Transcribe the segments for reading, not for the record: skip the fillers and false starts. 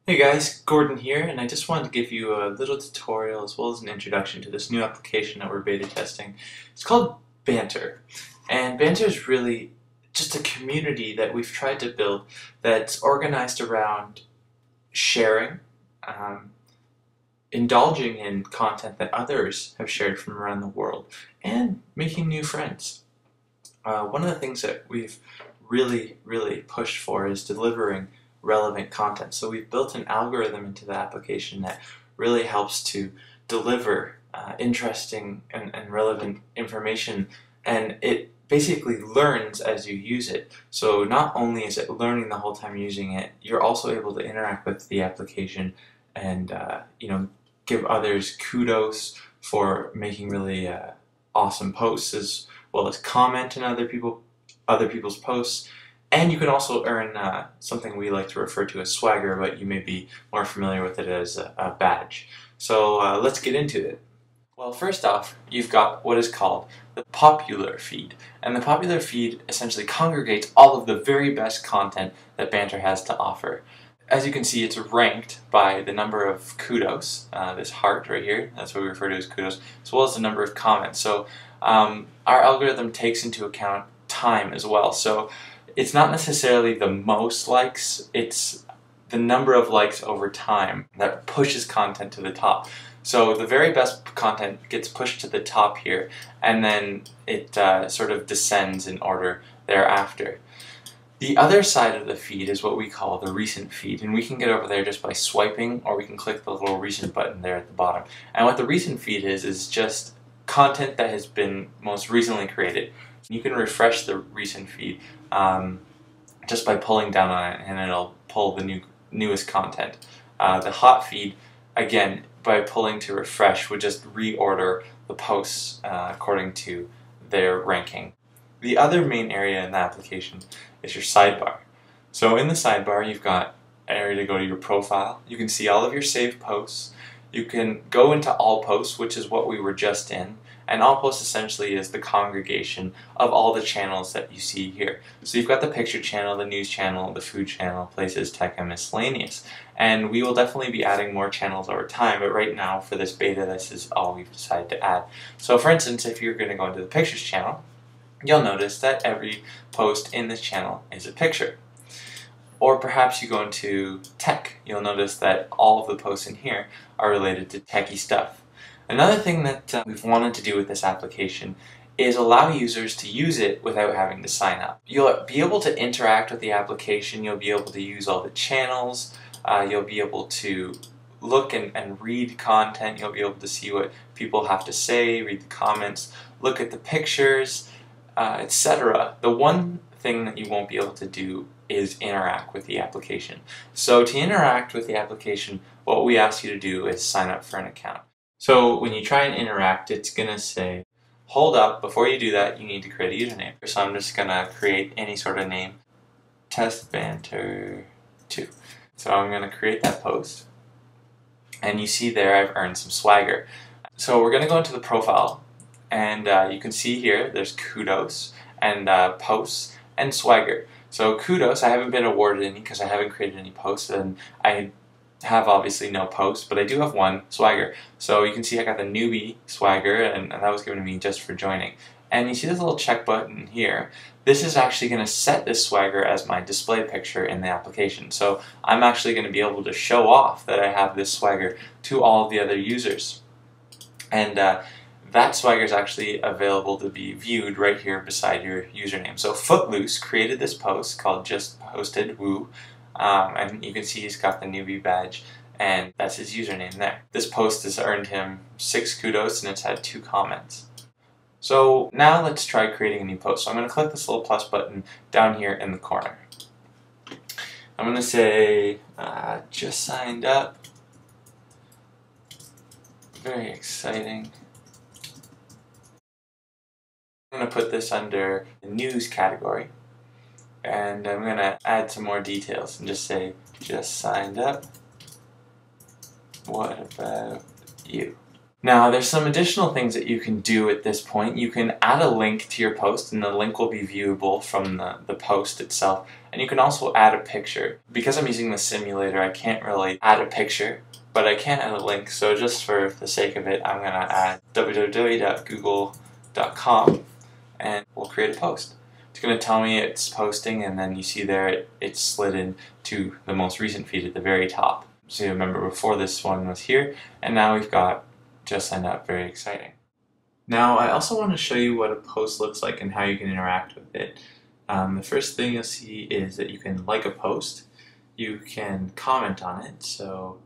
Hey guys, Gordon here, and I just wanted to give you a little tutorial as well as an introduction to this new application that we're beta testing. It's called Bantr, and Bantr is really just a community that we've tried to build that's organized around sharing, um, indulging in content that others have shared from around the world, and making new friends. One of the things that we've really pushed for is delivering relevant content. So we've built an algorithm into the application that really helps to deliver interesting and relevant information, and it basically learns as you use it. So not only is it learning the whole time using it, you're also able to interact with the application and give others kudos for making really awesome posts, as well as comment on other people's posts. And you can also earn something we like to refer to as swagger, but you may be more familiar with it as a badge. So let's get into it. Well, first off, you've got what is called the popular feed. And the popular feed essentially congregates all of the very best content that Bantr has to offer. As you can see, it's ranked by the number of kudos, this heart right here, that's what we refer to as kudos, as well as the number of comments. So our algorithm takes into account time as well. So it's not necessarily the most likes, it's the number of likes over time that pushes content to the top. So the very best content gets pushed to the top here, and then it sort of descends in order thereafter. The other side of the feed is what we call the recent feed, and we can get over there just by swiping, or we can click the little recent button there at the bottom. And what the recent feed is just content that has been most recently created. You can refresh the recent feed just by pulling down on it, and it'll pull the newest content. The hot feed, again, by pulling to refresh, would just reorder the posts according to their ranking. The other main area in the application is your sidebar. So in the sidebar, you've got an area to go to your profile. You can see all of your saved posts. You can go into all posts, which is what we were just in. And all posts essentially is the congregation of all the channels that you see here. So you've got the picture channel, the news channel, the food channel, places, tech, and miscellaneous. And we will definitely be adding more channels over time, but right now for this beta, this is all we've decided to add. So for instance, if you're going to go into the pictures channel, you'll notice that every post in this channel is a picture. Or perhaps you go into tech, you'll notice that all of the posts in here are related to techie stuff. Another thing that we've wanted to do with this application is allow users to use it without having to sign up. You'll be able to interact with the application, you'll be able to use all the channels, you'll be able to look and read content, you'll be able to see what people have to say, read the comments, look at the pictures, etc. The one thing that you won't be able to do is interact with the application. So to interact with the application, what we ask you to do is sign up for an account. So when you try and interact, it's going to say, hold up, before you do that, you need to create a username. So I'm just going to create any sort of name, test Bantr 2. So I'm going to create that post, and you see there I've earned some swagger. So we're going to go into the profile, and you can see here there's kudos and posts and swagger. So kudos, I haven't been awarded any because I haven't created any posts, and I have obviously no posts, but I do have one, swagger. So you can see I got the newbie swagger, and that was given to me just for joining. And you see this little check button here. This is actually going to set this swagger as my display picture in the application. So I'm actually going to be able to show off that I have this swagger to all of the other users. And that swagger is actually available to be viewed right here beside your username. So Footloose created this post called Just Posted Woo. And you can see he's got the newbie badge, and that's his username there. This post has earned him 6 kudos, and it's had 2 comments. So now let's try creating a new post. So I'm going to click this little plus button down here in the corner. I'm going to say, just signed up. Very exciting. I'm going to put this under the news category. And I'm going to add some more details and just say, just signed up. What about you? Now, there's some additional things that you can do at this point. You can add a link to your post, and the link will be viewable from the post itself. And you can also add a picture. Because I'm using the simulator, I can't really add a picture, but I can add a link. So just for the sake of it, I'm going to add www.google.com, and we'll create a post. It's going to tell me it's posting, and then you see there it's slid into the most recent feed at the very top. So you remember before this one was here, and now we've got just signed up. Very exciting. Now I also want to show you what a post looks like and how you can interact with it. The first thing you'll see is that you can like a post, you can comment on it, so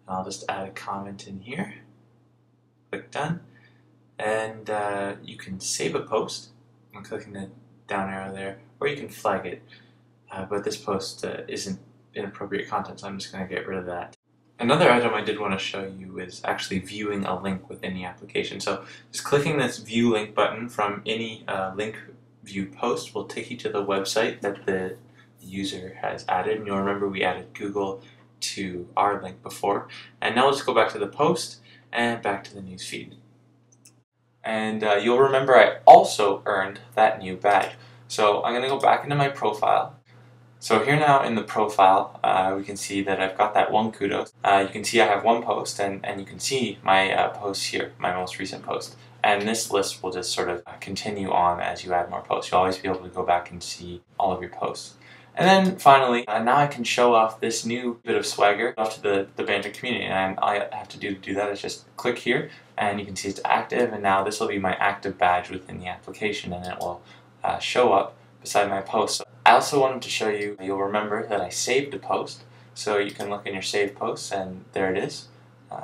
I'll just add a comment in here, click done, and you can save a post. I'm clicking the down arrow there, or you can flag it, but this post isn't inappropriate content, so I'm just going to get rid of that. Another item I did want to show you is actually viewing a link within the application. So just clicking this view link button from any link view post will take you to the website that the user has added. And you'll remember we added Google to our link before. And now let's go back to the post and back to the news feed. And you'll remember I also earned that new badge. So I'm going to go back into my profile. So here now in the profile, we can see that I've got that one kudos. You can see I have one post, and you can see my posts here, my most recent post. And this list will just sort of continue on as you add more posts. You'll always be able to go back and see all of your posts. And then finally, now I can show off this new bit of swagger off to the Bantr community. And all I have to do that is just click here, and you can see it's active. And now this will be my active badge within the application, and it will show up beside my post. So I also wanted to show you, you'll remember that I saved a post, so you can look in your saved posts, and there it is,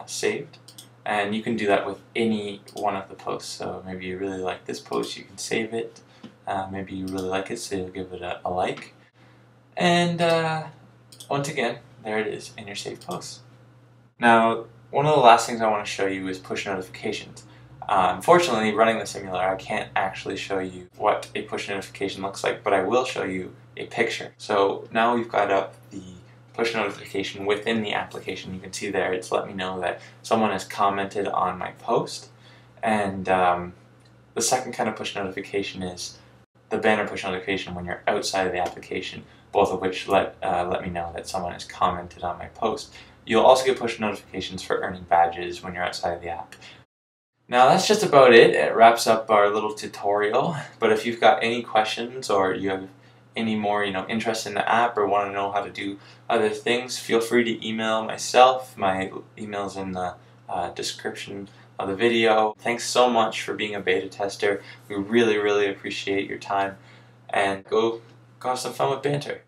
saved. And you can do that with any one of the posts. So maybe you really like this post, you can save it. Maybe you really like it, so you'll give it a like. And once again, there it is in your saved posts. Now, one of the last things I want to show you is push notifications. Unfortunately, running the simulator, I can't actually show you what a push notification looks like, but I will show you a picture. So now we've got up the push notification within the application. You can see there it's let me know that someone has commented on my post. And the second kind of push notification is the Bantr push notification when you're outside of the application, both of which let me know that someone has commented on my post. You'll also get push notifications for earning badges when you're outside of the app. Now that's just about it. It wraps up our little tutorial. But if you've got any questions, or you have any more interest in the app, or want to know how to do other things, feel free to email myself. My email's in the description of the video. Thanks so much for being a beta tester. We really, really appreciate your time. And go have some fun with Bantr.